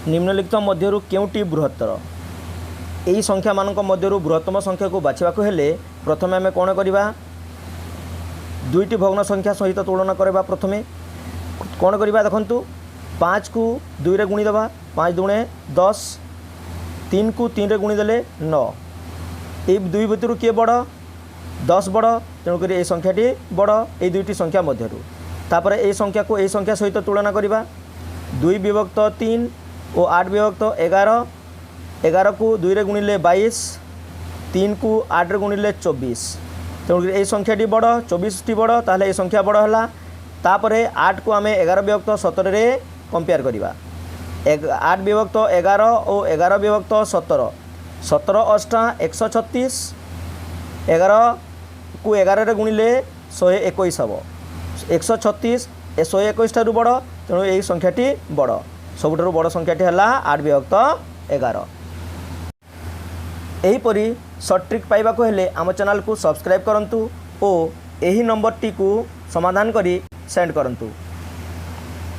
निम्नलिखित मध्यरु केउटी बृहत्तर यही संख्या मानक मध्यरु बृहत्तम संख्या को बाछिबाकु हेले प्रथमे आमे कोन करिबा दुईटी भग्न संख्या सहित तुलना करबा। प्रथमे कोन करिबा देखंतु 5 को 2 रे गुणी देबा 5 दुणे 10 3 को 3 रे गुणी देले 9 ए दुई भितर किए बड़ 10 बड़ तेणुक ये संख्याटी बड़ ये दुईटी संख्या मध्यरु। तापर ए संख्या को ए संख्या सहित तुलना करिबा 2 विभक्त 3 और 8 विभक्त 11 11 को 2 रे गुणिले 22 3 को 8 रे गुणिले 24 तेणुक ये संख्याटी बड़ 24 टी बड़ ताहले ये संख्या बड़ हला। तापरे 8 को आमे 11 विभक्त 17 रे कंपेयर करिबा 8 विभक्त 11 और 11 विभक्त 17 17 अष्टा 136 11 को 11 रे गुणिले 121 हम 136 121 ठारू बड़ तेणु यही संख्याटी बड़ सबुठारू बड़ संख्याटी है 8 विभक्त 11। एहीपरी सर्ट ट्रिक पाइबाकु हेले आम चैनल को सब्सक्राइब करंतु और यही नंबर टी को समाधान करी सेंड करंतु।